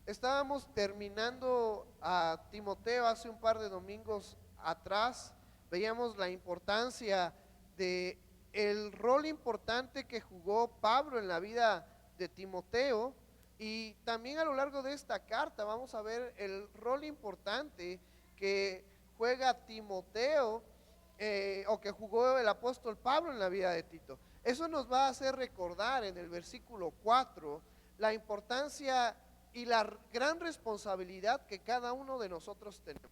Estábamos terminando a Timoteo hace un par de domingos atrás. Veíamos la importancia de el rol importante que jugó Pablo en la vida de Timoteo, y también a lo largo de esta carta vamos a ver el rol importante que juega Timoteo, o que jugó el apóstol Pablo en la vida de Tito. Eso nos va a hacer recordar en el versículo 4 la importancia y la gran responsabilidad que cada uno de nosotros tenemos.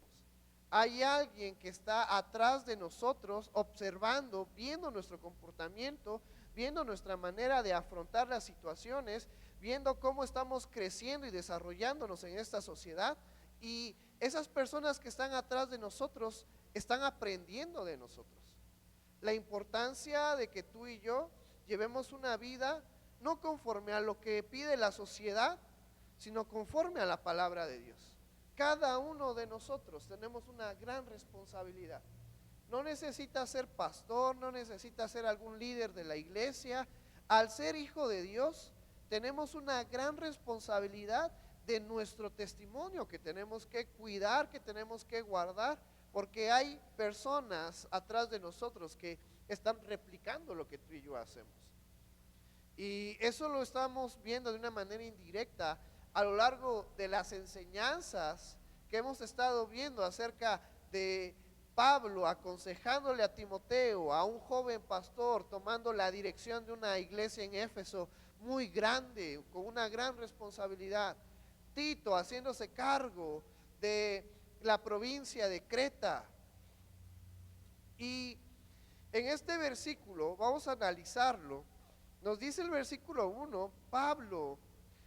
Hay alguien que está atrás de nosotros, observando, viendo nuestro comportamiento, viendo nuestra manera de afrontar las situaciones, viendo cómo estamos creciendo y desarrollándonos en esta sociedad. Y esas personas que están atrás de nosotros están aprendiendo de nosotros. La importancia de que tú y yo llevemos una vida no conforme a lo que pide la sociedad, sino conforme a la palabra de Dios. Cada uno de nosotros tenemos una gran responsabilidad. No necesita ser pastor, no necesita ser algún líder de la iglesia. Al ser hijo de Dios, tenemos una gran responsabilidad de nuestro testimonio que tenemos que cuidar, que tenemos que guardar, porque hay personas atrás de nosotros que están replicando lo que tú y yo hacemos. Y eso lo estamos viendo de una manera indirecta a lo largo de las enseñanzas que hemos estado viendo acerca de Pablo aconsejándole a Timoteo, a un joven pastor, tomando la dirección de una iglesia en Éfeso muy grande, con una gran responsabilidad. Tito haciéndose cargo de la provincia de Creta. Y en este versículo, vamos a analizarlo, nos dice el versículo 1, Pablo,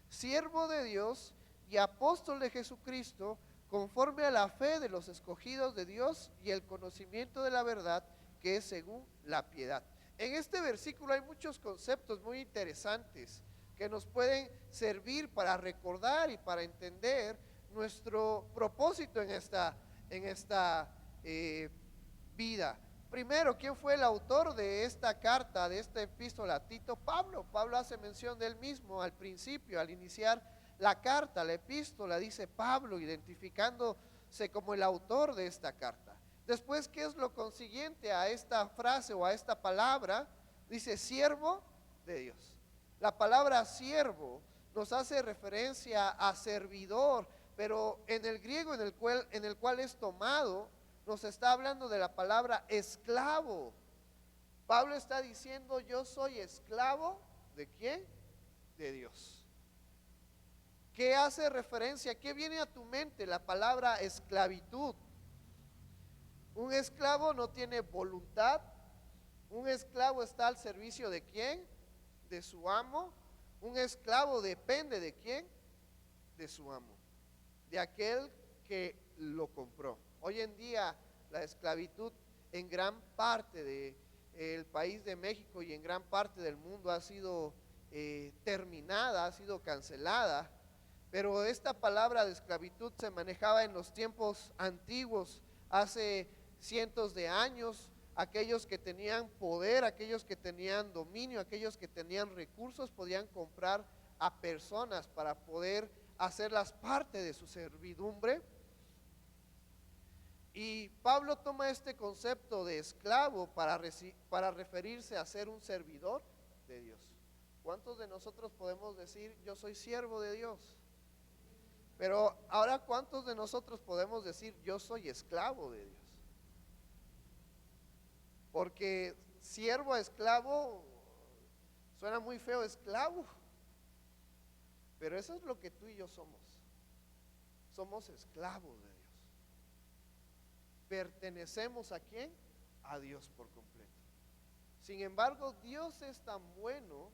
siervo de Dios y apóstol de Jesucristo, conforme a la fe de los escogidos de Dios y el conocimiento de la verdad, que es según la piedad. En este versículo hay muchos conceptos muy interesantes que nos pueden servir para recordar y para entender nuestro propósito en esta vida. Primero, ¿quién fue el autor de esta carta, de esta epístola a Tito? Pablo. Pablo hace mención de él mismo al principio, al iniciar la carta, la epístola, dice Pablo, identificándose como el autor de esta carta. Después, ¿qué es lo consiguiente a esta frase o a esta palabra? Dice siervo de Dios. La palabra siervo nos hace referencia a servidor, pero en el griego en el cual es tomado, nos está hablando de la palabra esclavo. Pablo está diciendo, yo soy esclavo ¿de quién? De Dios. ¿Qué hace referencia? ¿Qué viene a tu mente? La palabra esclavitud. Un esclavo no tiene voluntad. Un esclavo está al servicio ¿de quién? De su amo. Un esclavo depende ¿de quién? De su amo, de aquel que lo compró. Hoy en día la esclavitud en gran parte del país de México y en gran parte del mundo ha sido terminada, ha sido cancelada, pero esta palabra de esclavitud se manejaba en los tiempos antiguos, hace cientos de años. Aquellos que tenían poder, aquellos que tenían dominio, aquellos que tenían recursos podían comprar a personas para poder hacerlas parte de su servidumbre. Y Pablo toma este concepto de esclavo para referirse a ser un servidor de Dios. ¿Cuántos de nosotros podemos decir yo soy siervo de Dios? Pero ahora, ¿cuántos de nosotros podemos decir yo soy esclavo de Dios? Porque siervo a esclavo suena muy feo, esclavo. Pero eso es lo que tú y yo somos. Somos esclavos de Dios. ¿Pertenecemos a quién? A Dios por completo. Sin embargo, Dios es tan bueno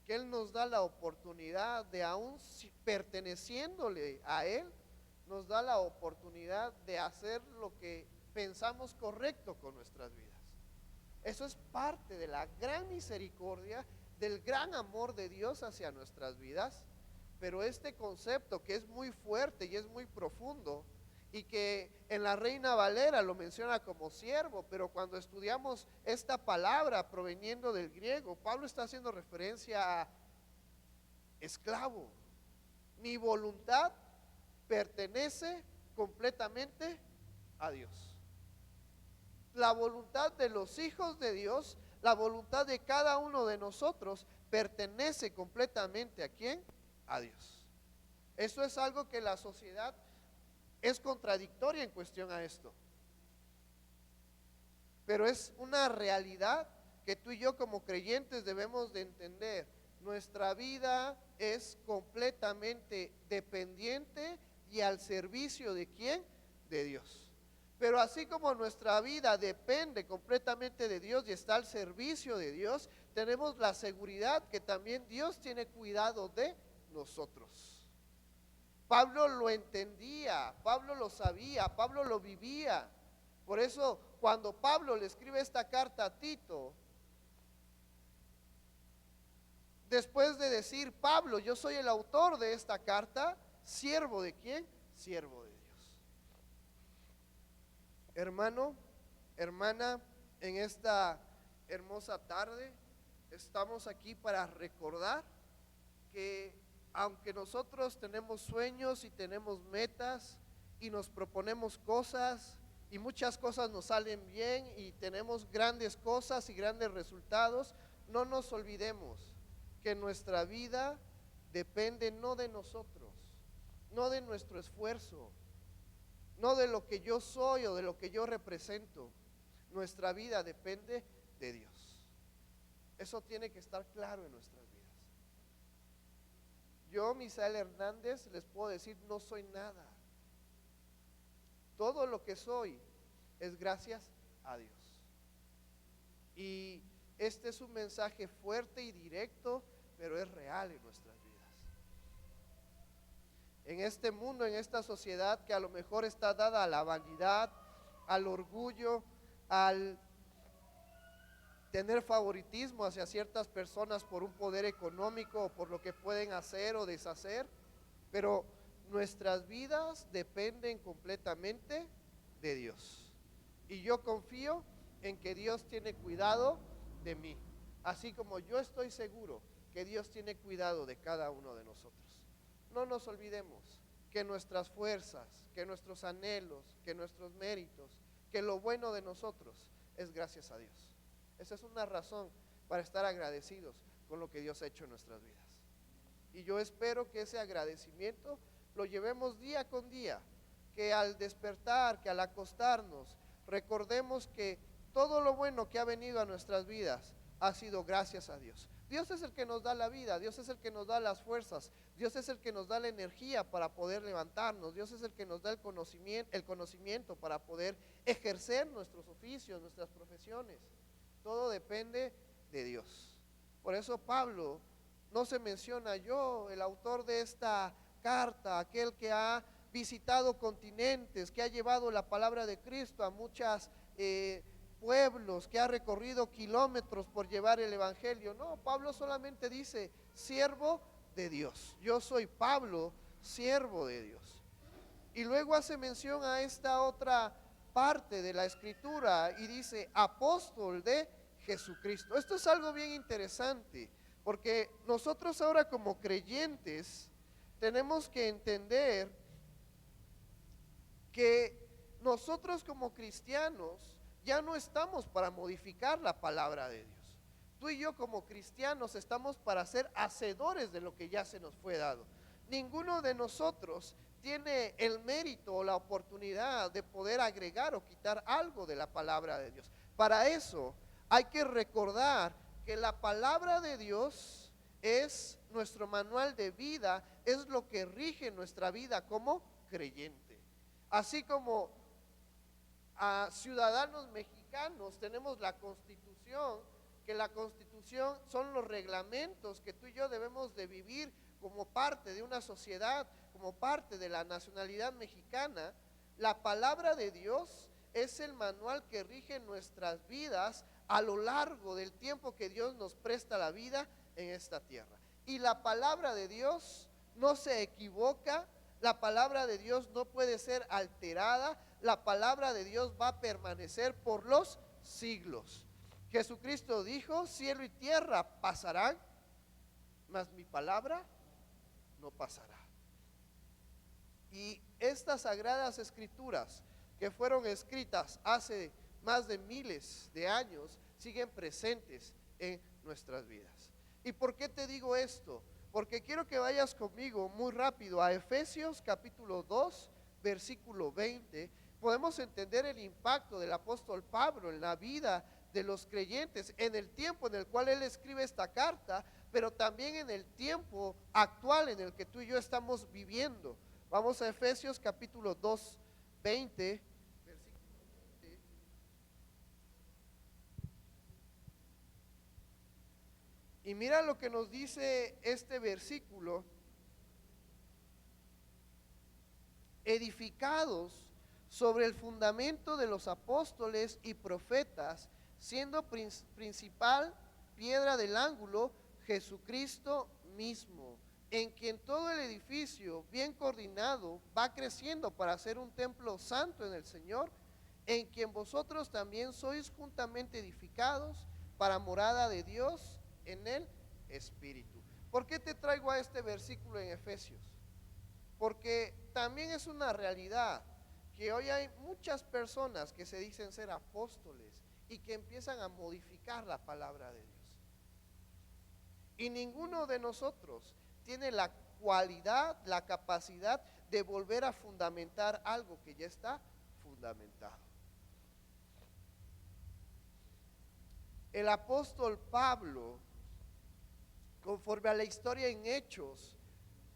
que Él nos da la oportunidad de, aún perteneciéndole a Él, nos da la oportunidad de hacer lo que pensamos correcto con nuestras vidas. Eso es parte de la gran misericordia, del gran amor de Dios hacia nuestras vidas. Pero este concepto, que es muy fuerte y es muy profundo, y que en la Reina Valera lo menciona como siervo, pero cuando estudiamos esta palabra proveniendo del griego, Pablo está haciendo referencia a esclavo. Mi voluntad pertenece completamente a Dios. La voluntad de los hijos de Dios, la voluntad de cada uno de nosotros pertenece completamente ¿a quién? A Dios. Eso es algo que la sociedad es contradictoria en cuestión a esto. Pero es una realidad que tú y yo como creyentes debemos de entender. Nuestra vida es completamente dependiente y al servicio ¿de quién? De Dios. Pero así como nuestra vida depende completamente de Dios y está al servicio de Dios, tenemos la seguridad que también Dios tiene cuidado de nosotros. Pablo lo entendía, Pablo lo sabía, Pablo lo vivía. Por eso cuando Pablo le escribe esta carta a Tito, después de decir, Pablo, yo soy el autor de esta carta, ¿siervo de quién? Siervo de Dios. Hermano, hermana, en esta hermosa tarde estamos aquí para recordar que aunque nosotros tenemos sueños y tenemos metas y nos proponemos cosas y muchas cosas nos salen bien y tenemos grandes cosas y grandes resultados, no nos olvidemos que nuestra vida depende no de nosotros, no de nuestro esfuerzo, no de lo que yo soy o de lo que yo represento. Nuestra vida depende de Dios. Eso tiene que estar claro en nuestras vidas. Yo, Misael Hernández, les puedo decir, no soy nada. Todo lo que soy es gracias a Dios. Y este es un mensaje fuerte y directo, pero es real en nuestras vidas. En este mundo, en esta sociedad que a lo mejor está dada a la vanidad, al orgullo, al tener favoritismo hacia ciertas personas por un poder económico o por lo que pueden hacer o deshacer, pero nuestras vidas dependen completamente de Dios. Y yo confío en que Dios tiene cuidado de mí, así como yo estoy seguro que Dios tiene cuidado de cada uno de nosotros. No nos olvidemos que nuestras fuerzas, que nuestros anhelos, que nuestros méritos, que lo bueno de nosotros es gracias a Dios. Esa es una razón para estar agradecidos con lo que Dios ha hecho en nuestras vidas. Y yo espero que ese agradecimiento lo llevemos día con día, que al despertar, que al acostarnos, recordemos que todo lo bueno que ha venido a nuestras vidas ha sido gracias a Dios. Dios es el que nos da la vida, Dios es el que nos da las fuerzas, Dios es el que nos da la energía para poder levantarnos, Dios es el que nos da el conocimiento para poder ejercer nuestros oficios, nuestras profesiones. Todo depende de Dios. Por eso Pablo no se menciona yo, el autor de esta carta, aquel que ha visitado continentes, que ha llevado la palabra de Cristo a muchas pueblos, que ha recorrido kilómetros por llevar el evangelio. No, Pablo solamente dice, siervo de Dios. Yo soy Pablo, siervo de Dios. Y luego hace mención a esta otra parte de la escritura y dice, apóstol de Jesucristo. Esto es algo bien interesante, porque nosotros ahora como creyentes tenemos que entender que nosotros como cristianos ya no estamos para modificar la palabra de Dios. Tú y yo como cristianos estamos para ser hacedores de lo que ya se nos fue dado. Ninguno de nosotros tiene el mérito o la oportunidad de poder agregar o quitar algo de la palabra de Dios. Para eso hay que recordar que la palabra de Dios es nuestro manual de vida, es lo que rige nuestra vida como creyente. Así como a ciudadanos mexicanos tenemos la Constitución, que la Constitución son los reglamentos que tú y yo debemos de vivir como parte de una sociedad, como parte de la nacionalidad mexicana. La palabra de Dios es el manual que rige nuestras vidas a lo largo del tiempo que Dios nos presta la vida en esta tierra. Y la palabra de Dios no se equivoca, la palabra de Dios no puede ser alterada, la palabra de Dios va a permanecer por los siglos. Jesucristo dijo, cielo y tierra pasarán, mas mi palabra no pasará. Y estas sagradas escrituras que fueron escritas hace más de miles de años siguen presentes en nuestras vidas. ¿Y por qué te digo esto? Porque quiero que vayas conmigo muy rápido a Efesios capítulo 2, versículo 20. Podemos entender el impacto del apóstol Pablo en la vida de los creyentes, en el tiempo en el cual él escribe esta carta, pero también en el tiempo actual en el que tú y yo estamos viviendo. Vamos a Efesios capítulo 2, 20, versículo 20. Y mira lo que nos dice este versículo: edificados sobre el fundamento de los apóstoles y profetas, siendo principal piedra del ángulo Jesucristo mismo, en quien todo el edificio bien coordinado va creciendo para ser un templo santo en el Señor, en quien vosotros también sois juntamente edificados para morada de Dios en el Espíritu. ¿Por qué te traigo a este versículo en Efesios? Porque también es una realidad que hoy hay muchas personas que se dicen ser apóstoles y que empiezan a modificar la palabra de Dios. Y ninguno de nosotros tiene la cualidad, la capacidad de volver a fundamentar algo que ya está fundamentado. El apóstol Pablo, conforme a la historia en Hechos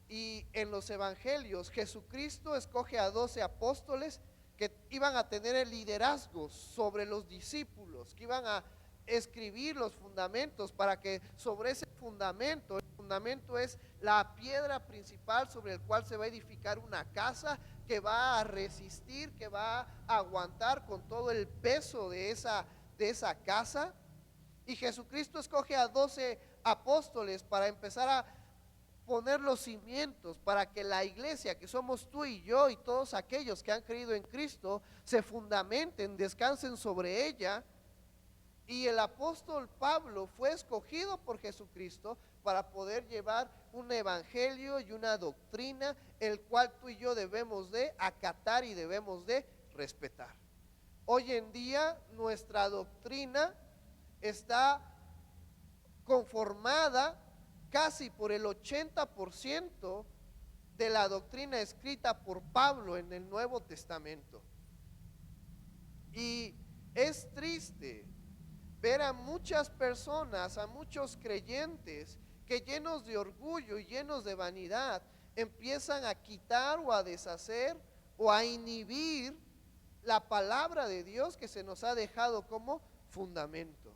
y en los evangelios, Jesucristo escoge a 12 apóstoles que iban a tener el liderazgo sobre los discípulos, que iban a escribir los fundamentos para que sobre ese fundamento, el fundamento es la piedra principal sobre el cual se va a edificar una casa que va a resistir, que va a aguantar con todo el peso de esa casa. Y Jesucristo escoge a 12 apóstoles para empezar a poner los cimientos para que la iglesia, que somos tú y yo y todos aquellos que han creído en Cristo, se fundamenten, descansen sobre ella. Y el apóstol Pablo fue escogido por Jesucristo para poder llevar un evangelio y una doctrina, el cual tú y yo debemos de acatar y debemos de respetar. Hoy en día nuestra doctrina está conformada casi por el 80% de la doctrina escrita por Pablo en el Nuevo Testamento. Y es triste ver a muchas personas, a muchos creyentes que llenos de orgullo y llenos de vanidad empiezan a quitar o a deshacer o a inhibir la palabra de Dios que se nos ha dejado como fundamento.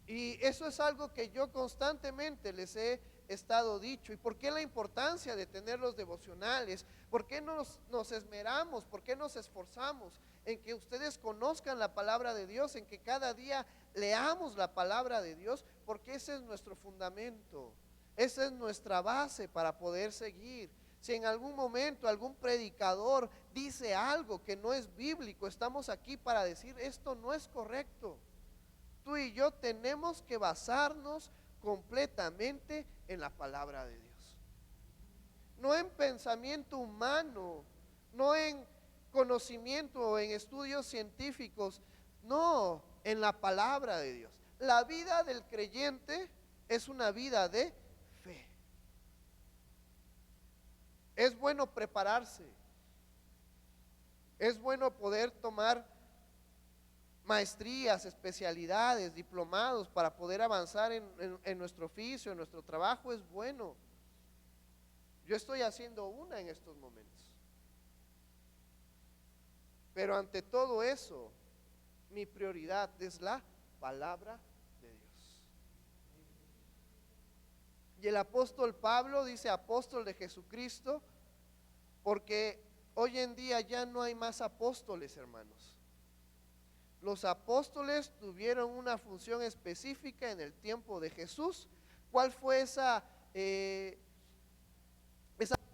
Y eso es algo que yo constantemente les he estado dicho. ¿Y por qué la importancia de tener los devocionales? ¿Por qué nos esmeramos? ¿Por qué nos esforzamos en que ustedes conozcan la palabra de Dios? En que cada día leamos la palabra de Dios, porque ese es nuestro fundamento, esa es nuestra base para poder seguir. Si en algún momento algún predicador dice algo que no es bíblico, estamos aquí para decir: esto no es correcto. Tú y yo tenemos que basarnos completamente en la palabra de Dios. No en pensamiento humano, no en conocimiento o en estudios científicos, no, en la palabra de Dios. La vida del creyente es una vida de fe. Es bueno prepararse, es bueno poder tomar maestrías, especialidades, diplomados para poder avanzar en nuestro oficio, en nuestro trabajo. Es bueno. Yo estoy haciendo una en estos momentos. Pero ante todo eso, mi prioridad es la palabra de Dios. Y el apóstol Pablo dice apóstol de Jesucristo, porque hoy en día ya no hay más apóstoles, hermanos. Los apóstoles tuvieron una función específica en el tiempo de Jesús. ¿Cuál fue esa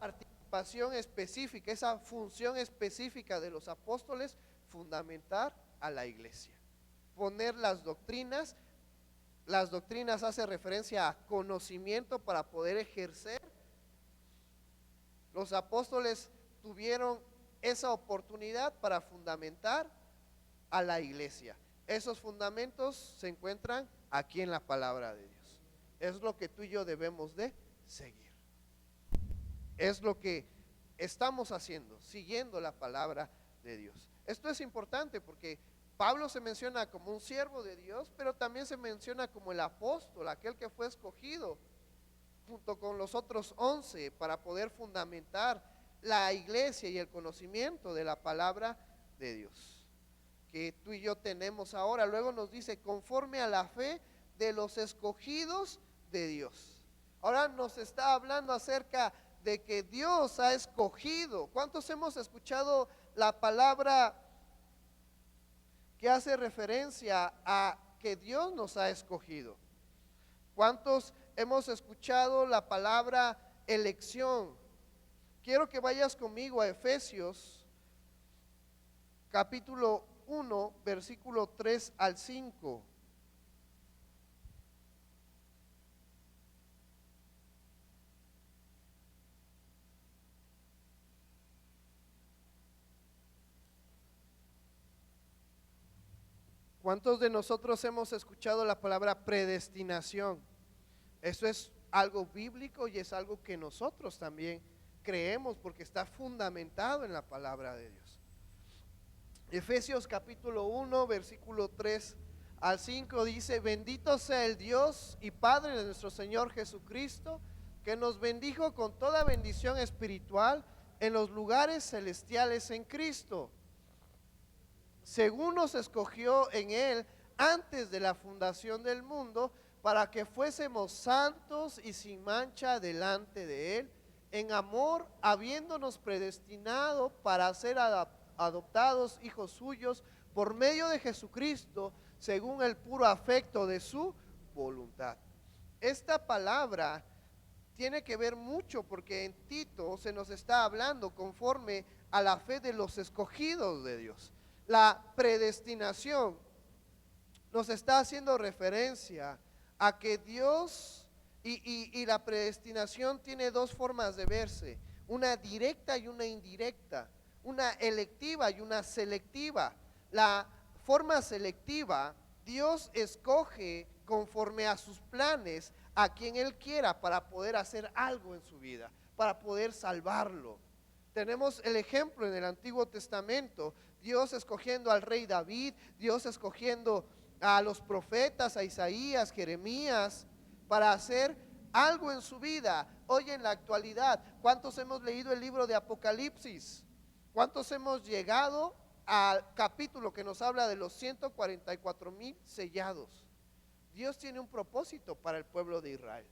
participación específica, esa función específica de los apóstoles? Fundamentar a la iglesia, poner las doctrinas. Las doctrinas hace referencia a conocimiento para poder ejercer. Los apóstoles tuvieron esa oportunidad para fundamentar a la iglesia. Esos fundamentos se encuentran aquí en la palabra de Dios. Es lo que tú y yo debemos de seguir. Es lo que estamos haciendo, siguiendo la palabra de Dios. Esto es importante porque Pablo se menciona como un siervo de Dios, pero también se menciona como el apóstol, aquel que fue escogido junto con los otros 11 para poder fundamentar la iglesia y el conocimiento de la palabra de Dios que tú y yo tenemos ahora. Luego nos dice, conforme a la fe de los escogidos de Dios. Ahora nos está hablando acerca de que Dios ha escogido. ¿Cuántos hemos escuchado la palabra que hace referencia a que Dios nos ha escogido? ¿Cuántos hemos escuchado la palabra elección? Quiero que vayas conmigo a Efesios capítulo 1, versículo 3 al 5. ¿Cuántos de nosotros hemos escuchado la palabra predestinación? Eso es algo bíblico y es algo que nosotros también creemos porque está fundamentado en la palabra de Dios. Efesios capítulo 1, versículo 3 al 5 dice, bendito sea el Dios y Padre de nuestro Señor Jesucristo, que nos bendijo con toda bendición espiritual en los lugares celestiales en Cristo, según nos escogió en Él antes de la fundación del mundo, para que fuésemos santos y sin mancha delante de Él, en amor, habiéndonos predestinado para ser adoptados hijos suyos por medio de Jesucristo, según el puro afecto de su voluntad. Esta palabra tiene que ver mucho porque en Tito se nos está hablando conforme a la fe de los escogidos de Dios. La predestinación nos está haciendo referencia a que Dios y la predestinación tiene dos formas de verse, una directa y una indirecta, una electiva y una selectiva. La forma selectiva, Dios escoge conforme a sus planes a quien Él quiera para poder hacer algo en su vida, para poder salvarlo. Tenemos el ejemplo en el Antiguo Testamento, Dios escogiendo al rey David, Dios escogiendo a los profetas, a Isaías, Jeremías, para hacer algo en su vida. Hoy en la actualidad, ¿cuántos hemos leído el libro de Apocalipsis? ¿Cuántos hemos llegado al capítulo que nos habla de los 144,000 sellados? Dios tiene un propósito para el pueblo de Israel.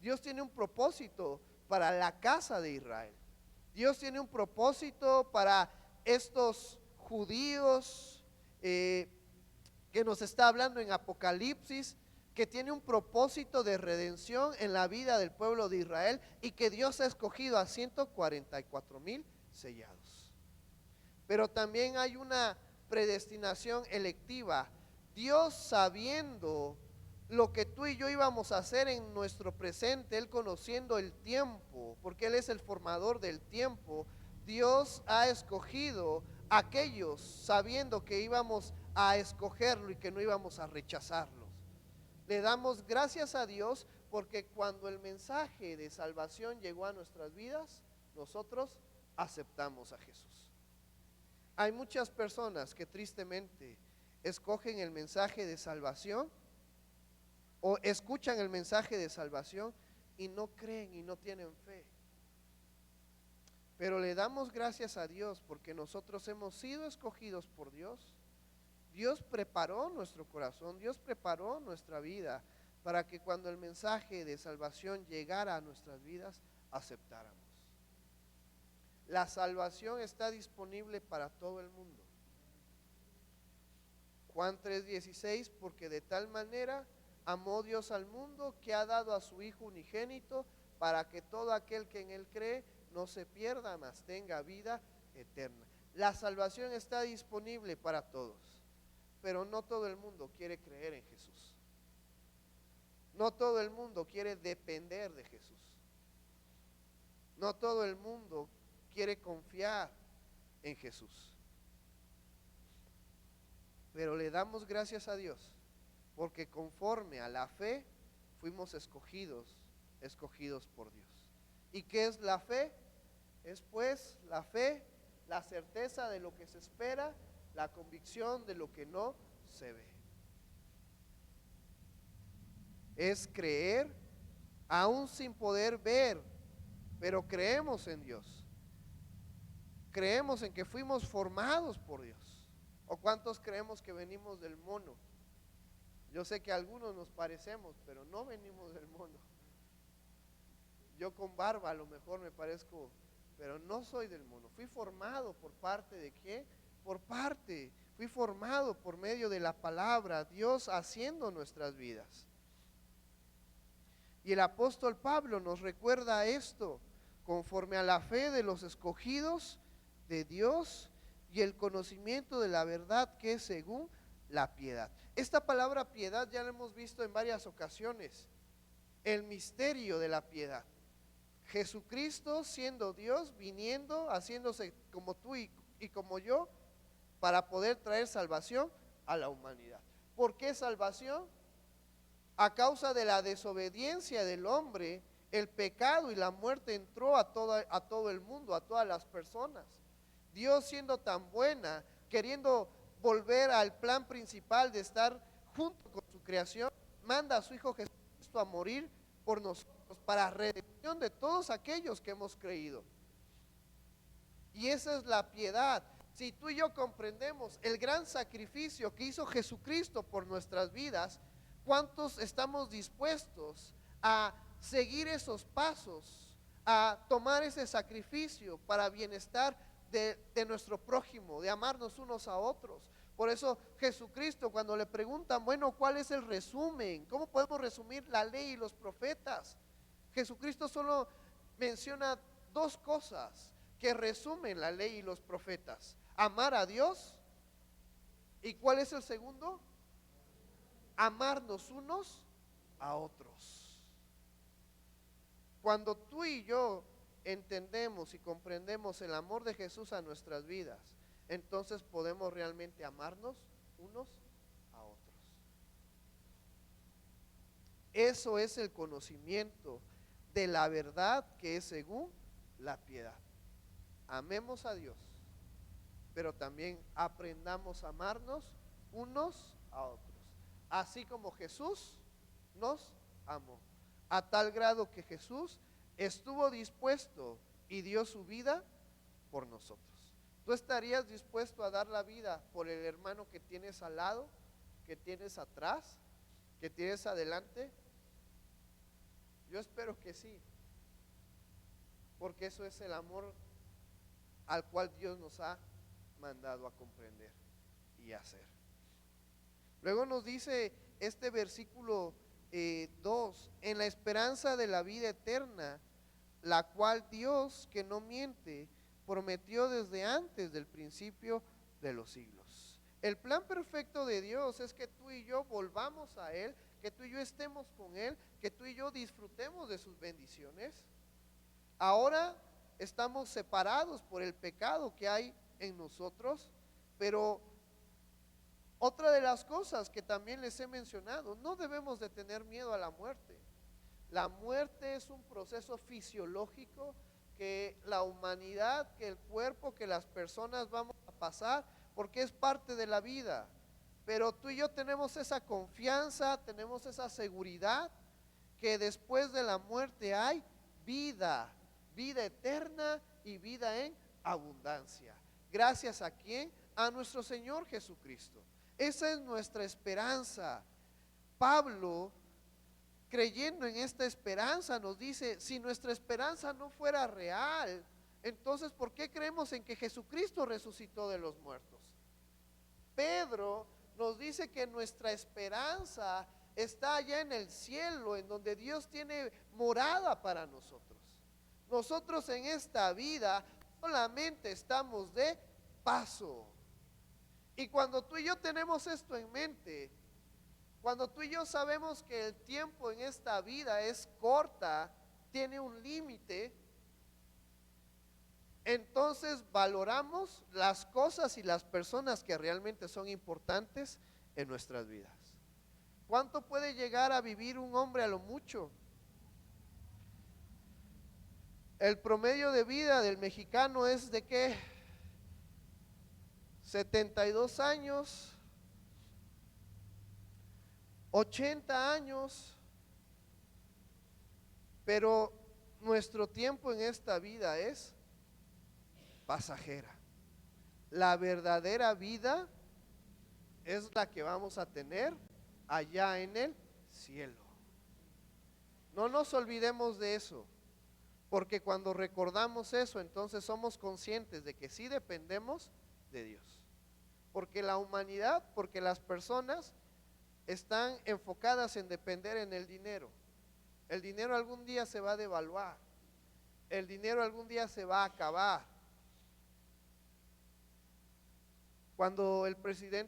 Dios tiene un propósito para la casa de Israel. Dios tiene un propósito para estos judíos que nos está hablando en Apocalipsis, que tiene un propósito de redención en la vida del pueblo de Israel y que Dios ha escogido a 144,000 sellados. Pero también hay una predestinación electiva. Dios, sabiendo lo que tú y yo íbamos a hacer en nuestro presente, Él conociendo el tiempo, porque Él es el formador del tiempo, Dios ha escogido a aquellos sabiendo que íbamos a escogerlo y que no íbamos a rechazarlos. Le damos gracias a Dios porque cuando el mensaje de salvación llegó a nuestras vidas, nosotros aceptamos a Jesús. Hay muchas personas que tristemente escogen el mensaje de salvación o escuchan el mensaje de salvación y no creen y no tienen fe. Pero le damos gracias a Dios porque nosotros hemos sido escogidos por Dios. Dios preparó nuestro corazón, Dios preparó nuestra vida para que cuando el mensaje de salvación llegara a nuestras vidas, aceptáramos. La salvación está disponible para todo el mundo. Juan 3:16, porque de tal manera amó Dios al mundo que ha dado a su Hijo unigénito para que todo aquel que en Él cree no se pierda, mas tenga vida eterna. La salvación está disponible para todos, pero no todo el mundo quiere creer en Jesús. No todo el mundo quiere depender de Jesús. No todo el mundo quiere confiar en Jesús. Pero le damos gracias a Dios, porque conforme a la fe fuimos escogidos por Dios. ¿Y qué es la fe? Es pues la fe, la certeza de lo que se espera, la convicción de lo que no se ve. Es creer aún sin poder ver, pero creemos en Dios. Creemos en que fuimos formados por Dios. ¿O cuántos creemos que venimos del mono? Yo sé que algunos nos parecemos, pero no venimos del mono. Yo con barba a lo mejor me parezco, pero no soy del mono. Fui formado por parte de ¿qué? Fui formado por medio de la palabra, Dios haciendo nuestras vidas. Y el apóstol Pablo nos recuerda esto, conforme a la fe de los escogidos de Dios y el conocimiento de la verdad que es según la piedad. Esta palabra piedad ya la hemos visto en varias ocasiones, el misterio de la piedad. Jesucristo siendo Dios, viniendo, haciéndose como tú y como yo, para poder traer salvación a la humanidad. ¿Por qué salvación? A causa de la desobediencia del hombre, el pecado y la muerte entró a todo el mundo, a todas las personas. Dios siendo tan buena, queriendo volver al plan principal de estar junto con su creación, manda a su Hijo Jesucristo a morir por nosotros, para redención de todos aquellos que hemos creído. Y esa es la piedad. Si tú y yo comprendemos el gran sacrificio que hizo Jesucristo por nuestras vidas, ¿cuántos estamos dispuestos a seguir esos pasos, a tomar ese sacrificio para bienestar de nuestro prójimo, de amarnos unos a otros? Por eso Jesucristo, cuando le preguntan, bueno, ¿cuál es el resumen? ¿Cómo podemos resumir la ley y los profetas? Jesucristo solo menciona dos cosas que resumen la ley y los profetas: amar a Dios, ¿y cuál es el segundo? Amarnos unos a otros. Cuando tú y yo entendemos y comprendemos el amor de Jesús a nuestras vidas, entonces podemos realmente amarnos unos a otros. Eso es el conocimiento de la verdad que es según la piedad. Amemos a Dios, pero también aprendamos a amarnos unos a otros, así como Jesús nos amó, a tal grado que Jesús estuvo dispuesto y dio su vida por nosotros. ¿Tú estarías dispuesto a dar la vida por el hermano que tienes al lado, que tienes atrás, que tienes adelante? Yo espero que sí, porque eso es el amor al cual Dios nos ha mandado a comprender y hacer. Luego nos dice este versículo 2, en la esperanza de la vida eterna, la cual Dios, que no miente, prometió desde antes del principio de los siglos. El plan perfecto de Dios es que tú y yo volvamos a Él, que tú y yo estemos con Él, que tú y yo disfrutemos de sus bendiciones. Ahora estamos separados por el pecado que hay en nosotros, pero otra de las cosas que también les he mencionado, no debemos de tener miedo a la muerte. La muerte es un proceso fisiológico que la humanidad, que el cuerpo, que las personas vamos a pasar, porque es parte de la vida. Pero tú y yo tenemos esa confianza, tenemos esa seguridad que después de la muerte hay vida, vida eterna y vida en abundancia. ¿Gracias a quién? A nuestro Señor Jesucristo. Esa es nuestra esperanza. Pablo, creyendo en esta esperanza, nos dice, si nuestra esperanza no fuera real, entonces ¿por qué creemos en que Jesucristo resucitó de los muertos? Pedro nos dice que nuestra esperanza está allá en el cielo, en donde Dios tiene morada para nosotros. Nosotros en esta vida solamente estamos de paso. Y cuando tú y yo tenemos esto en mente, cuando tú y yo sabemos que el tiempo en esta vida es corta, tiene un límite, entonces entonces valoramos las cosas y las personas que realmente son importantes en nuestras vidas. ¿Cuánto puede llegar a vivir un hombre a lo mucho? El promedio de vida del mexicano es de ¿qué? 72 años, 80 años, pero nuestro tiempo en esta vida es pasajera. La verdadera vida es la que vamos a tener allá en el cielo. No nos olvidemos de eso, porque cuando recordamos eso, entonces somos conscientes de que sí dependemos de Dios. Porque la humanidad, porque las personas están enfocadas en depender en el dinero. El dinero algún día se va a devaluar. El dinero algún día se va a acabar. Cuando el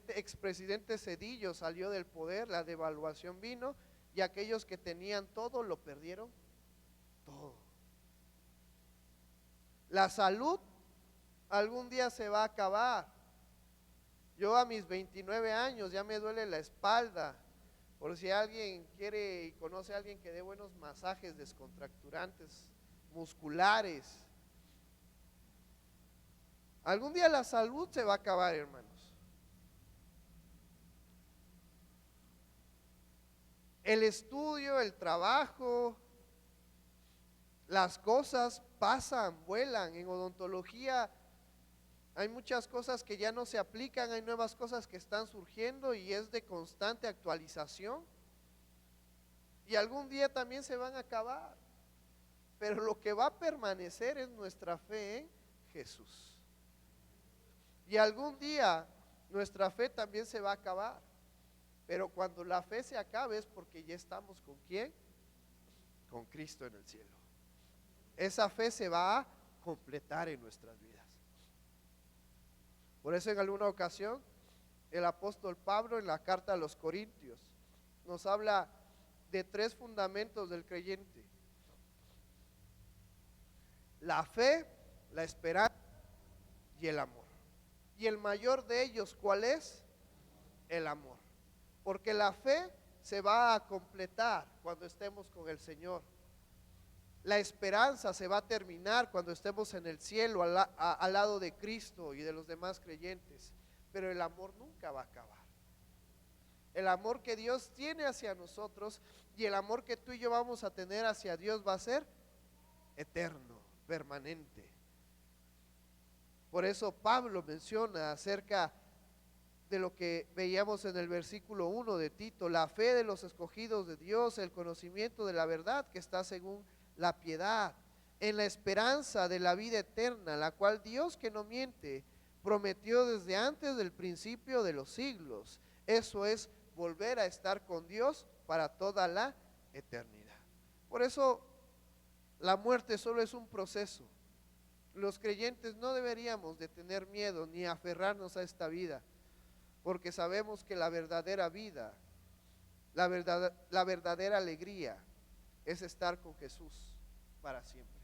expresidente Zedillo salió del poder, la devaluación vino y aquellos que tenían todo lo perdieron todo. La salud algún día se va a acabar. Yo a mis 29 años ya me duele la espalda. Por si alguien quiere y conoce a alguien que dé buenos masajes descontracturantes musculares. Algún día la salud se va a acabar, hermanos. El estudio, el trabajo, las cosas pasan, vuelan. En odontología hay muchas cosas que ya no se aplican, hay nuevas cosas que están surgiendo y es de constante actualización. Y algún día también se van a acabar. Pero lo que va a permanecer es nuestra fe en Jesús. Y algún día nuestra fe también se va a acabar. Pero cuando la fe se acabe es porque ya estamos ¿con quién? Con Cristo en el cielo. Esa fe se va a completar en nuestras vidas. Por eso en alguna ocasión el apóstol Pablo en la carta a los Corintios nos habla de 3 fundamentos del creyente: la fe, la esperanza y el amor. Y el mayor de ellos, ¿cuál es? El amor. Porque la fe se va a completar cuando estemos con el Señor. La esperanza se va a terminar cuando estemos en el cielo al lado de Cristo y de los demás creyentes. Pero el amor nunca va a acabar. El amor que Dios tiene hacia nosotros y el amor que tú y yo vamos a tener hacia Dios va a ser eterno, permanente. Por eso Pablo menciona acerca de lo que veíamos en el versículo 1 de Tito: la fe de los escogidos de Dios, el conocimiento de la verdad que está según la piedad, en la esperanza de la vida eterna, la cual Dios, que no miente, prometió desde antes del principio de los siglos. Eso es volver a estar con Dios para toda la eternidad. Por eso la muerte solo es un proceso. Los creyentes no deberíamos de tener miedo ni aferrarnos a esta vida, porque sabemos que la verdadera vida, la verdadera alegría es estar con Jesús para siempre.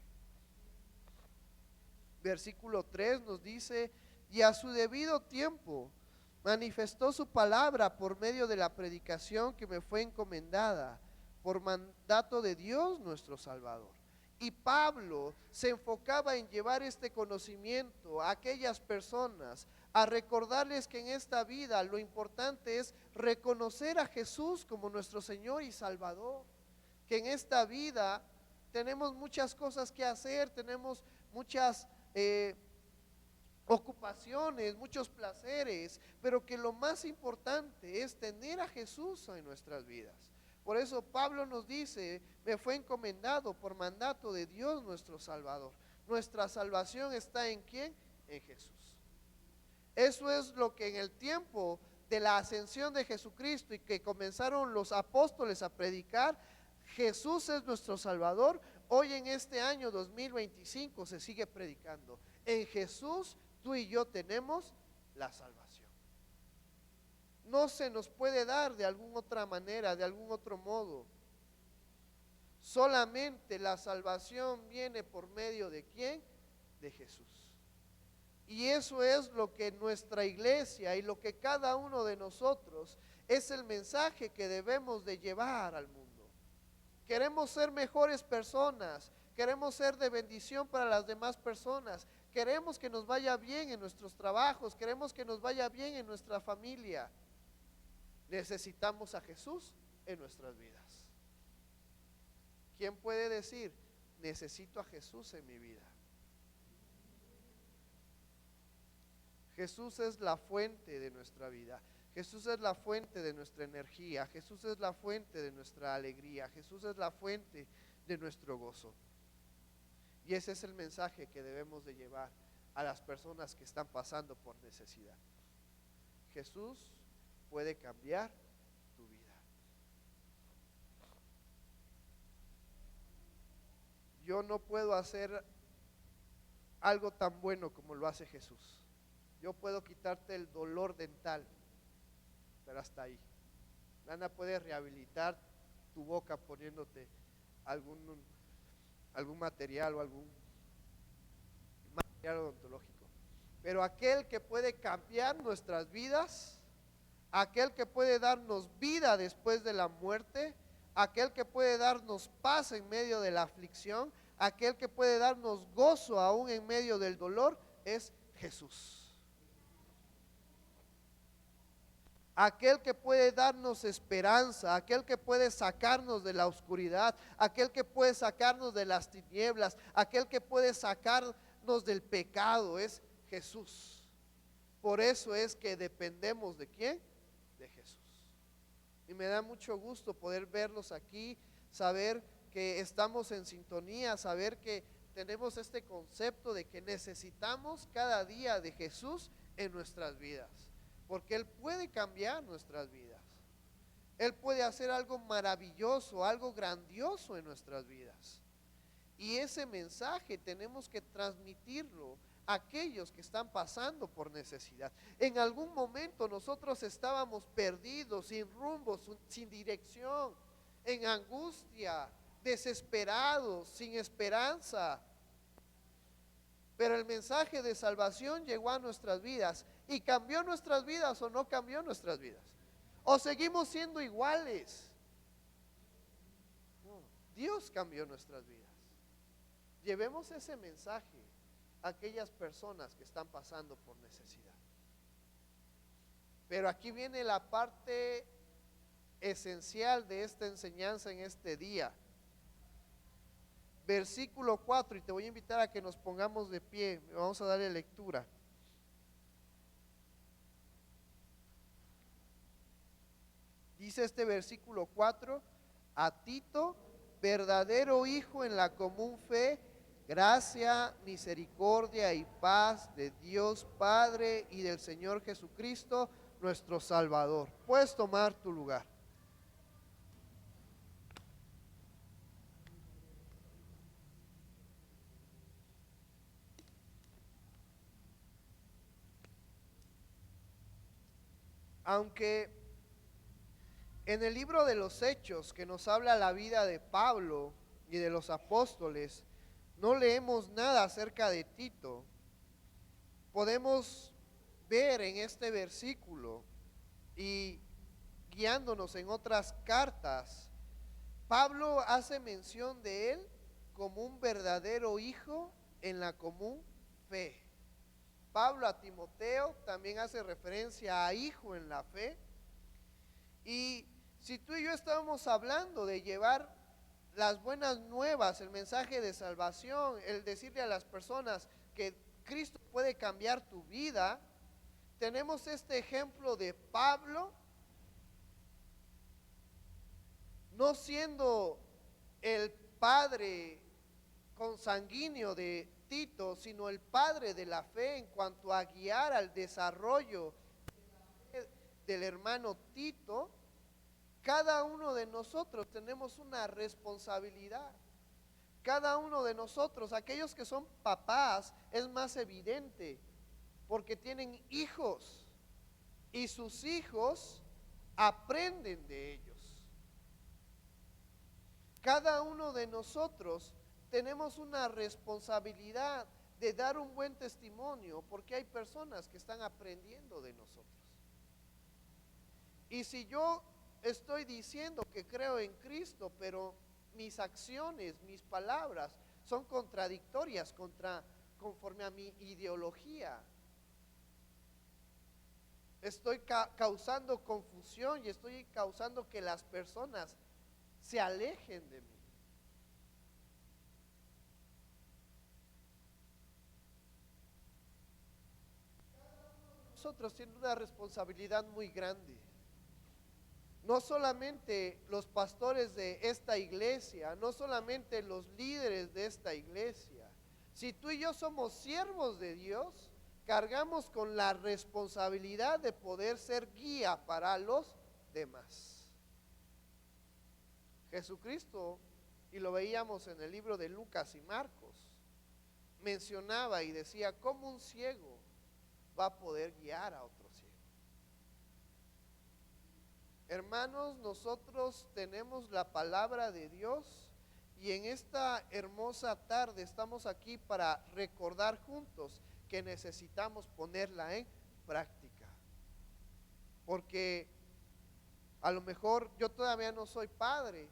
Versículo 3 nos dice: y a su debido tiempo manifestó su palabra por medio de la predicación que me fue encomendada por mandato de Dios nuestro Salvador. Y Pablo se enfocaba en llevar este conocimiento a aquellas personas, a recordarles que en esta vida lo importante es reconocer a Jesús como nuestro Señor y Salvador, que en esta vida tenemos muchas cosas que hacer, tenemos muchas ocupaciones, muchos placeres, pero que lo más importante es tener a Jesús en nuestras vidas. Por eso Pablo nos dice: me fue encomendado por mandato de Dios nuestro Salvador. Nuestra salvación está ¿en quién? En Jesús. Eso es lo que en el tiempo de la ascensión de Jesucristo y que comenzaron los apóstoles a predicar: Jesús es nuestro Salvador. Hoy en este año 2025 se sigue predicando: en Jesús tú y yo tenemos la salvación. No se nos puede dar de alguna otra manera, de algún otro modo. Solamente la salvación viene por medio de ¿quién? De Jesús. Y eso es lo que nuestra iglesia y lo que cada uno de nosotros es el mensaje que debemos de llevar al mundo. Queremos ser mejores personas, queremos ser de bendición para las demás personas, queremos que nos vaya bien en nuestros trabajos, queremos que nos vaya bien en nuestra familia. Necesitamos a Jesús en nuestras vidas. ¿Quién puede decir, necesito a Jesús en mi vida? Jesús es la fuente de nuestra vida. Jesús es la fuente de nuestra energía. Jesús es la fuente de nuestra alegría. Jesús es la fuente de nuestro gozo. Y ese es el mensaje que debemos de llevar a las personas que están pasando por necesidad. Jesús puede cambiar tu vida. Yo no puedo hacer algo tan bueno como lo hace Jesús. Yo puedo quitarte el dolor dental, pero hasta ahí. Nada puede rehabilitar tu boca poniéndote algún material o algún material odontológico. Pero aquel que puede cambiar nuestras vidas, aquel que puede darnos vida después de la muerte, aquel que puede darnos paz en medio de la aflicción, aquel que puede darnos gozo aún en medio del dolor, es Jesús. Aquel que puede darnos esperanza, aquel que puede sacarnos de la oscuridad, aquel que puede sacarnos de las tinieblas, aquel que puede sacarnos del pecado, es Jesús. Por eso es que dependemos ¿de quién? De Jesús. Y me da mucho gusto poder verlos aquí, saber que estamos en sintonía, saber que tenemos este concepto de que necesitamos cada día de Jesús en nuestras vidas. Porque Él puede cambiar nuestras vidas. Él puede hacer algo maravilloso, algo grandioso en nuestras vidas. Y ese mensaje tenemos que transmitirlo a aquellos que están pasando por necesidad. En algún momento nosotros estábamos perdidos, sin rumbo, sin dirección, en angustia, desesperados, sin esperanza. Pero el mensaje de salvación llegó a nuestras vidas. ¿Y cambió nuestras vidas o no cambió nuestras vidas? ¿O seguimos siendo iguales? No, Dios cambió nuestras vidas. Llevemos ese mensaje a aquellas personas que están pasando por necesidad. Pero aquí viene la parte esencial de esta enseñanza en este día. Versículo 4, y te voy a invitar a que nos pongamos de pie, vamos a darle lectura. Dice este versículo 4, a Tito, verdadero hijo en la común fe, gracia, misericordia y paz de Dios Padre y del Señor Jesucristo, nuestro Salvador. Puedes tomar tu lugar. Aunque en el libro de los Hechos, que nos habla la vida de Pablo y de los apóstoles, no leemos nada acerca de Tito, podemos ver en este versículo y guiándonos en otras cartas, Pablo hace mención de él como un verdadero hijo en la común fe. Pablo a Timoteo también hace referencia a hijo en la fe. Y si tú y yo estábamos hablando de llevar las buenas nuevas, el mensaje de salvación, el decirle a las personas que Cristo puede cambiar tu vida, tenemos este ejemplo de Pablo, no siendo el padre consanguíneo de Tito, sino el padre de la fe en cuanto a guiar al desarrollo del hermano Tito. Cada uno de nosotros tenemos una responsabilidad. Cada uno de nosotros, aquellos que son papás, es más evidente, porque tienen hijos y sus hijos aprenden de ellos. Cada uno de nosotros tenemos una responsabilidad de dar un buen testimonio, porque hay personas que están aprendiendo de nosotros. Y si yo estoy diciendo que creo en Cristo, pero mis acciones, mis palabras son contradictorias conforme a mi ideología, estoy causando confusión y estoy causando que las personas se alejen de mí. Nosotros tenemos una responsabilidad muy grande. No solamente los pastores de esta iglesia, no solamente los líderes de esta iglesia. Si tú y yo somos siervos de Dios, cargamos con la responsabilidad de poder ser guía para los demás. Jesucristo, y lo veíamos en el libro de Lucas y Marcos, mencionaba y decía, ¿cómo un ciego va a poder guiar a otro ciego? Hermanos, nosotros tenemos la palabra de Dios y en esta hermosa tarde estamos aquí para recordar juntos que necesitamos ponerla en práctica. Porque a lo mejor yo todavía no soy padre,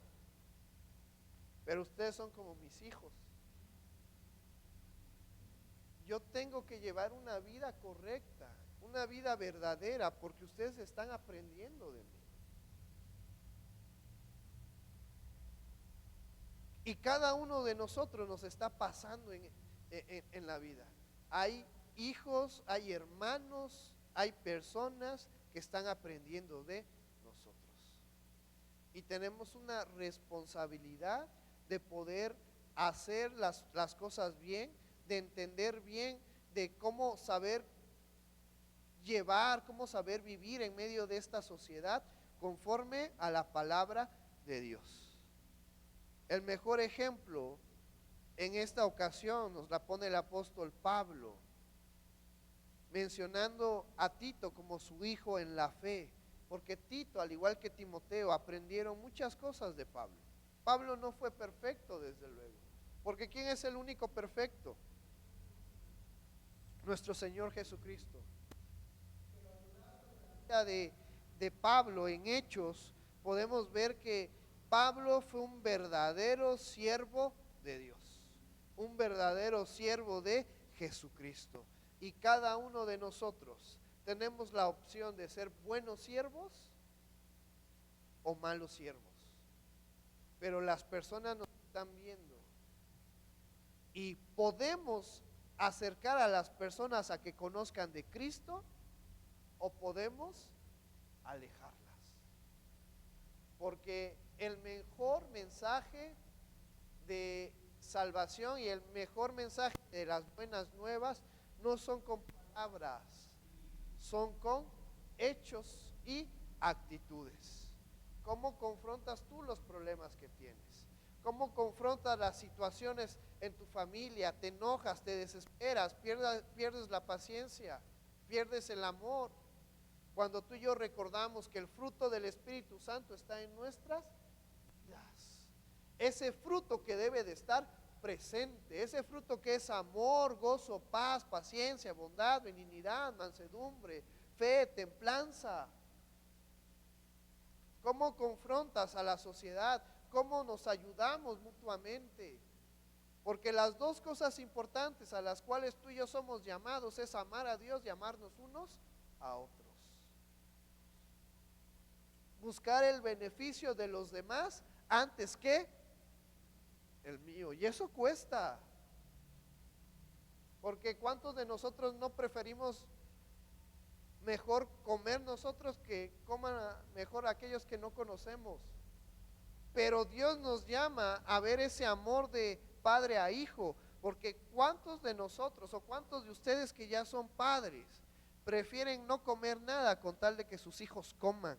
pero ustedes son como mis hijos. Yo tengo que llevar una vida correcta, una vida verdadera, porque ustedes están aprendiendo de mí. Y cada uno de nosotros nos está pasando en la vida. Hay hijos, hay hermanos, hay personas que están aprendiendo de nosotros. Y tenemos una responsabilidad de poder hacer las cosas bien, de entender bien, de cómo saber llevar, cómo saber vivir en medio de esta sociedad conforme a la palabra de Dios. El mejor ejemplo en esta ocasión nos la pone el apóstol Pablo, mencionando a Tito como su hijo en la fe, porque Tito, al igual que Timoteo, aprendieron muchas cosas de Pablo. Pablo no fue perfecto, desde luego, porque ¿quién es el único perfecto? Nuestro Señor Jesucristo. De Pablo en Hechos podemos ver que Pablo fue un verdadero siervo de Dios, un verdadero siervo de Jesucristo. Y cada uno de nosotros tenemos la opción de ser buenos siervos o malos siervos. Pero las personas nos están viendo y podemos acercar a las personas a que conozcan de Cristo o podemos alejarlas. Porque el mejor mensaje de salvación y el mejor mensaje de las buenas nuevas no son con palabras, son con hechos y actitudes. ¿Cómo confrontas tú los problemas que tienes? ¿Cómo confrontas las situaciones en tu familia? ¿Te enojas, te desesperas, pierdes la paciencia, pierdes el amor? Cuando tú y yo recordamos que el fruto del Espíritu Santo está en nuestras vidas, ese fruto que debe de estar presente, ese fruto que es amor, gozo, paz, paciencia, bondad, benignidad, mansedumbre, fe, templanza. ¿Cómo confrontas a la sociedad? ¿Cómo nos ayudamos mutuamente? Porque las dos cosas importantes a las cuales tú y yo somos llamados es amar a Dios y amarnos unos a otros. Buscar el beneficio de los demás antes que el mío. Y eso cuesta. Porque ¿cuántos de nosotros no preferimos mejor comer nosotros que coman mejor aquellos que no conocemos? Pero Dios nos llama a ver ese amor de padre a hijo. Porque ¿cuántos de nosotros o cuántos de ustedes que ya son padres prefieren no comer nada con tal de que sus hijos coman?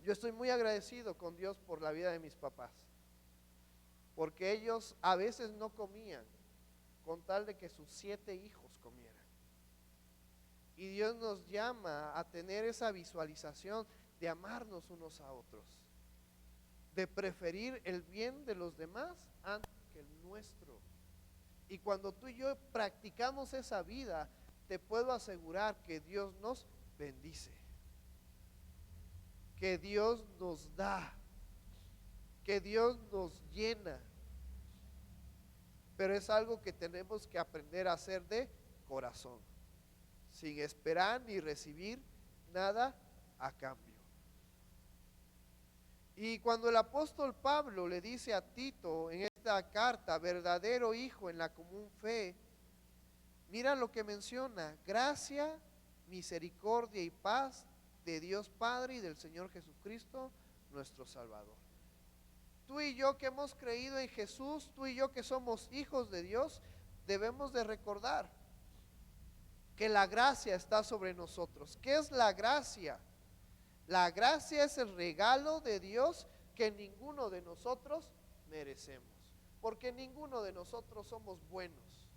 Yo estoy muy agradecido con Dios por la vida de mis papás, porque ellos a veces no comían con tal de que sus 7 hijos comieran. Y Dios nos llama a tener esa visualización de amarnos unos a otros, de preferir el bien de los demás antes que el nuestro. Y cuando tú y yo practicamos esa vida, te puedo asegurar que Dios nos bendice, que Dios nos da, que Dios nos llena. Pero es algo que tenemos que aprender a hacer de corazón, sin esperar ni recibir nada a cambio. Y cuando el apóstol Pablo le dice a Tito en esta carta, verdadero hijo en la común fe, mira lo que menciona: gracia, misericordia y paz de Dios Padre y del Señor Jesucristo, nuestro Salvador. Tú y yo que hemos creído en Jesús, tú y yo que somos hijos de Dios, debemos de recordar que la gracia está sobre nosotros. ¿Qué es la gracia? La gracia es el regalo de Dios que ninguno de nosotros merecemos, porque ninguno de nosotros somos buenos,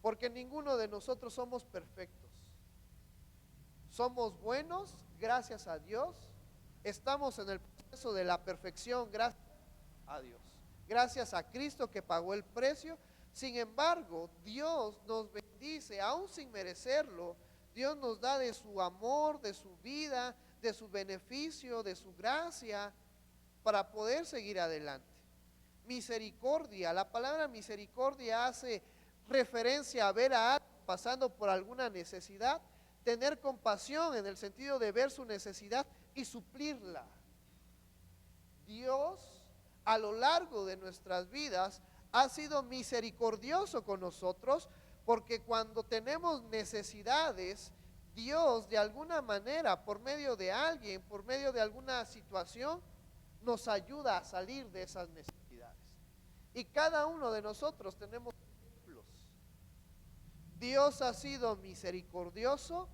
porque ninguno de nosotros somos perfectos. Somos buenos, gracias a Dios. Estamos en el proceso de la perfección, gracias a Dios. Gracias a Cristo que pagó el precio. Sin embargo, Dios nos bendice, aún sin merecerlo. Dios nos da de su amor, de su vida, de su beneficio, de su gracia, para poder seguir adelante. Misericordia, la palabra misericordia hace referencia a ver a alguien pasando por alguna necesidad, tener compasión en el sentido de ver su necesidad y suplirla. Dios, a lo largo de nuestras vidas, ha sido misericordioso con nosotros, porque cuando tenemos necesidades, Dios de alguna manera, por medio de alguien, por medio de alguna situación, nos ayuda a salir de esas necesidades. Y cada uno de nosotros tenemos ejemplos. Dios ha sido misericordioso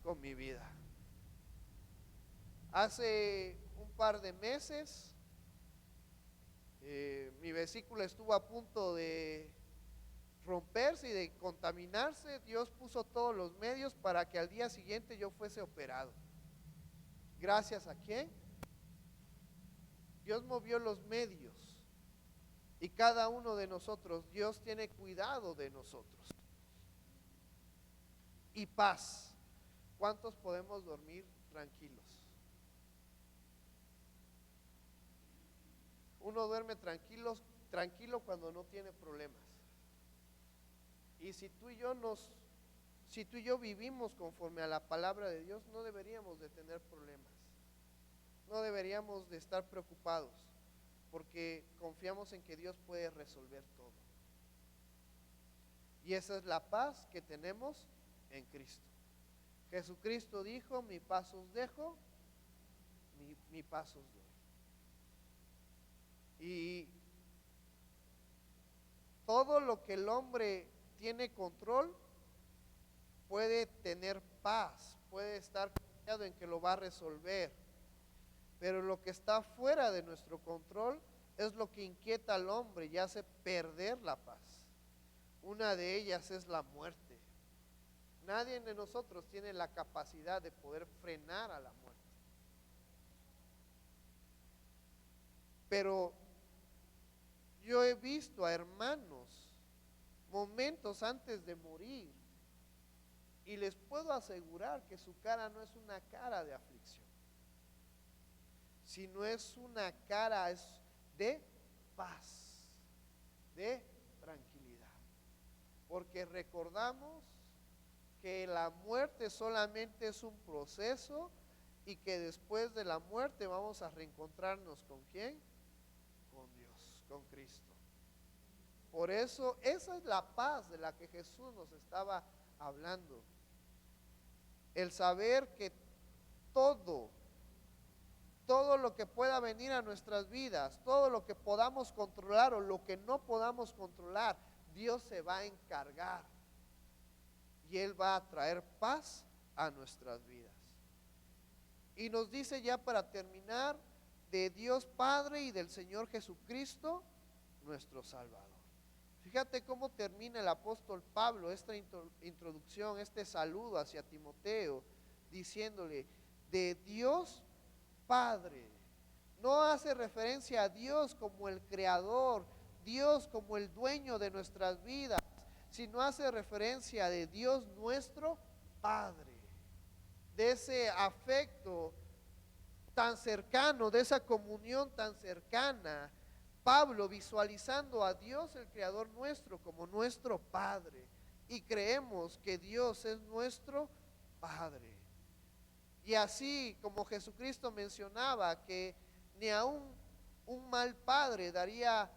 con mi vida. Hace un par de meses, mi vesícula estuvo a punto de romperse y de contaminarse. Dios puso todos los medios para que al día siguiente yo fuese operado. ¿Gracias a quién? Dios movió los medios. Y cada uno de nosotros, Dios tiene cuidado de nosotros. Y paz. ¿Cuántos podemos dormir tranquilos? Uno duerme tranquilo cuando no tiene problemas. Y si tú y yo vivimos conforme a la palabra de Dios, no deberíamos de tener problemas. No deberíamos de estar preocupados, porque confiamos en que Dios puede resolver todo. Y esa es la paz que tenemos en Cristo. Jesucristo dijo: mi paz os dejo, mi paz os doy. Y todo lo que el hombre tiene control puede tener paz, puede estar confiado en que lo va a resolver. Pero lo que está fuera de nuestro control es lo que inquieta al hombre y hace perder la paz. Una de ellas es la muerte. Nadie de nosotros tiene la capacidad de poder frenar a la muerte. Pero yo he visto a hermanos momentos antes de morir y les puedo asegurar que su cara no es una cara de aflicción, sino es una cara de paz, de tranquilidad, porque recordamos que la muerte solamente es un proceso y que después de la muerte vamos a reencontrarnos ¿con quién? Con Dios, con Cristo. Por eso esa es la paz de la que Jesús nos estaba hablando. El saber que todo lo que pueda venir a nuestras vidas, todo lo que podamos controlar o lo que no podamos controlar, Dios se va a encargar y Él va a traer paz a nuestras vidas. Y nos dice ya para terminar, de Dios Padre y del Señor Jesucristo, nuestro Salvador. Fíjate cómo termina el apóstol Pablo esta introducción, este saludo hacia Timoteo, diciéndole: de Dios Padre. No hace referencia a Dios como el creador, Dios como el dueño de nuestras vidas, sino hace referencia de Dios nuestro Padre, de ese afecto tan cercano, de esa comunión tan cercana. Pablo visualizando a Dios, el Creador nuestro, como nuestro Padre, y creemos que Dios es nuestro Padre. Y así como Jesucristo mencionaba que ni aun un mal padre daría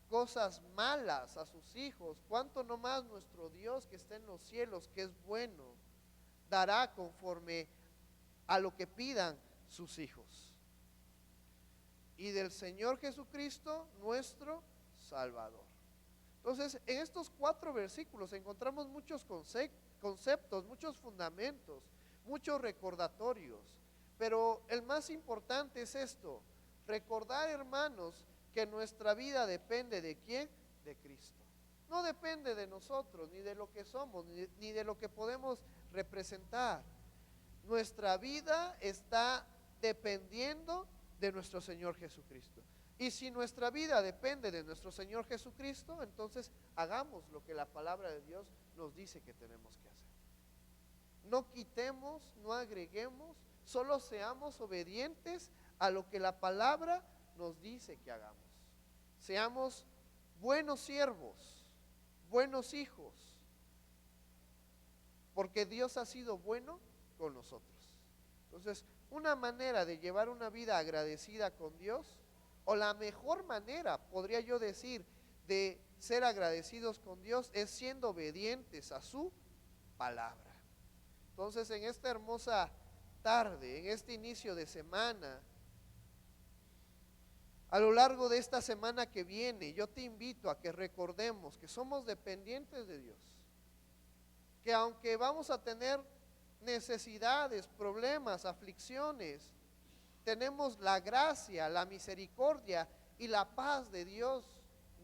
cosas malas a sus hijos, cuánto no más nuestro Dios que está en los cielos, que es bueno, dará conforme a lo que pidan sus hijos. Y del Señor Jesucristo, nuestro Salvador. Entonces, en estos 4 versículos encontramos muchos conceptos, muchos fundamentos, muchos recordatorios. Pero el más importante es esto: recordar, hermanos, que nuestra vida depende ¿de quién? De Cristo. No depende de nosotros, ni de lo que somos, ni de lo que podemos representar. Nuestra vida está dependiendo de nuestro Señor Jesucristo. Y si nuestra vida depende de nuestro Señor Jesucristo, entonces hagamos lo que la palabra de Dios nos dice que tenemos que hacer. No quitemos, no agreguemos, solo seamos obedientes a lo que la palabra nos dice que hagamos. Seamos buenos siervos, buenos hijos, porque Dios ha sido bueno con nosotros. Entonces, una manera de llevar una vida agradecida con Dios, o la mejor manera, podría yo decir, de ser agradecidos con Dios, es siendo obedientes a su palabra. Entonces, en esta hermosa tarde, en este inicio de semana, a lo largo de esta semana que viene, yo te invito a que recordemos que somos dependientes de Dios, que aunque vamos a tener necesidades, problemas, aflicciones, tenemos la gracia, la misericordia y la paz de Dios,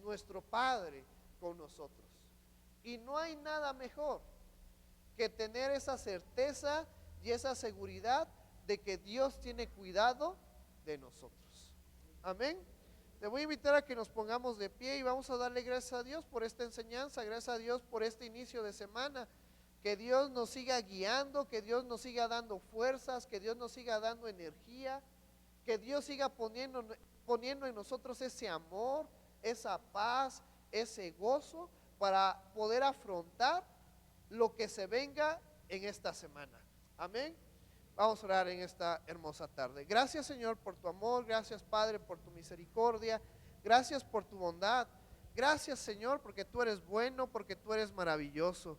nuestro Padre, con nosotros. Y no hay nada mejor que tener esa certeza y esa seguridad de que Dios tiene cuidado de nosotros. Amén. Te voy a invitar a que nos pongamos de pie y vamos a darle gracias a Dios por esta enseñanza, gracias a Dios por este inicio de semana. Que Dios nos siga guiando, que Dios nos siga dando fuerzas, que Dios nos siga dando energía, que Dios siga poniendo en nosotros ese amor, esa paz, ese gozo para poder afrontar lo que se venga en esta semana. Amén. Vamos a orar en esta hermosa tarde. Gracias, Señor, por tu amor. Gracias, Padre, por tu misericordia. Gracias por tu bondad. Gracias, Señor, porque tú eres bueno, porque tú eres maravilloso.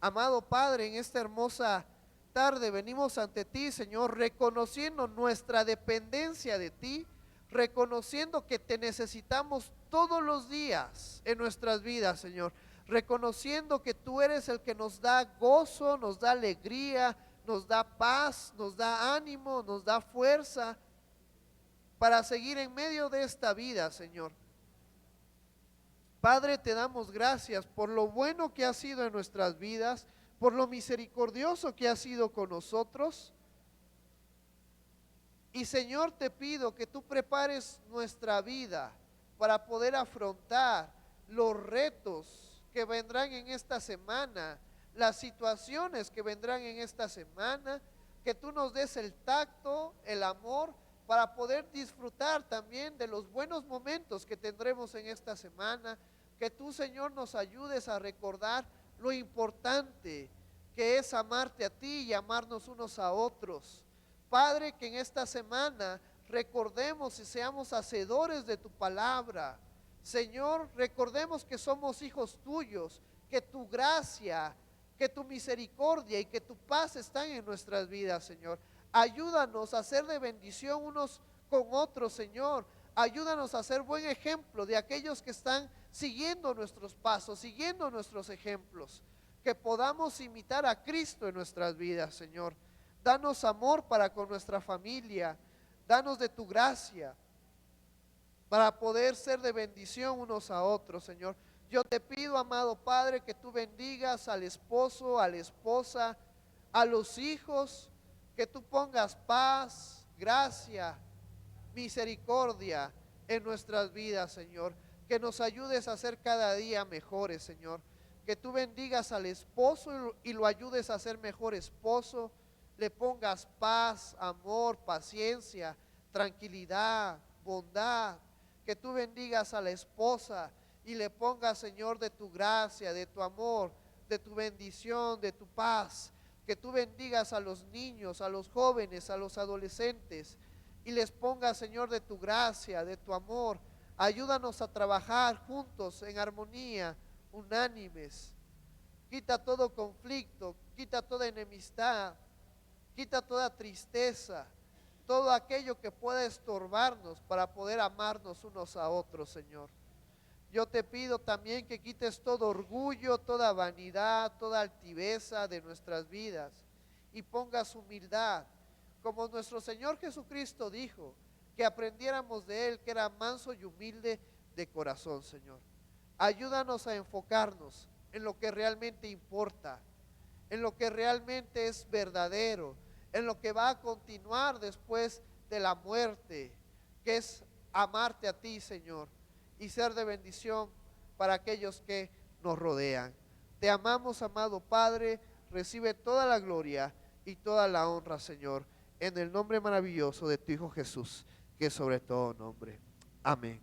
Amado Padre, en esta hermosa tarde venimos ante ti, Señor, reconociendo nuestra dependencia de ti, reconociendo que te necesitamos todos los días en nuestras vidas, Señor, reconociendo que tú eres el que nos da gozo, nos da alegría, nos da paz, nos da ánimo, nos da fuerza para seguir en medio de esta vida, Señor. Padre, te damos gracias por lo bueno que has sido en nuestras vidas, por lo misericordioso que has sido con nosotros. Y Señor, te pido que tú prepares nuestra vida para poder afrontar los retos que vendrán en esta semana, las situaciones que vendrán en esta semana, que tú nos des el tacto, el amor, para poder disfrutar también de los buenos momentos que tendremos en esta semana. Que tú, Señor, nos ayudes a recordar lo importante que es amarte a ti y amarnos unos a otros. Padre, que en esta semana recordemos y seamos hacedores de tu palabra. Señor, recordemos que somos hijos tuyos, que tu gracia, que tu misericordia y que tu paz están en nuestras vidas, Señor. Ayúdanos a ser de bendición unos con otros, Señor. Ayúdanos a ser buen ejemplo de aquellos que están siguiendo nuestros pasos, siguiendo nuestros ejemplos. Que podamos imitar a Cristo en nuestras vidas, Señor. Danos amor para con nuestra familia. Danos de tu gracia para poder ser de bendición unos a otros, Señor. Yo te pido, amado Padre, que tú bendigas al esposo, a la esposa, a los hijos, que tú pongas paz, gracia, misericordia en nuestras vidas, Señor. que nos ayudes a ser cada día mejores, Señor. Que tú bendigas al esposo y lo ayudes a ser mejor esposo, le pongas paz, amor, paciencia, tranquilidad, bondad. Que tú bendigas a la esposa y le pongas, Señor, de tu gracia, de tu amor, de tu bendición, de tu paz. Que tú bendigas a los niños, a los jóvenes, a los adolescentes y les pongas, Señor, de tu gracia, de tu amor. Ayúdanos a trabajar juntos en armonía, unánimes. Quita todo conflicto, quita toda enemistad, quita toda tristeza, todo aquello que pueda estorbarnos para poder amarnos unos a otros, Señor. Yo te pido también que quites todo orgullo, toda vanidad, toda altiveza de nuestras vidas y pongas humildad, como nuestro Señor Jesucristo dijo, que aprendiéramos de Él, que era manso y humilde de corazón, Señor. Ayúdanos a enfocarnos en lo que realmente importa, en lo que realmente es verdadero, en lo que va a continuar después de la muerte, que es amarte a ti, Señor, y ser de bendición para aquellos que nos rodean. Te amamos, amado Padre, recibe toda la gloria y toda la honra, Señor, en el nombre maravilloso de tu Hijo Jesús, que es sobre todo nombre. Amén.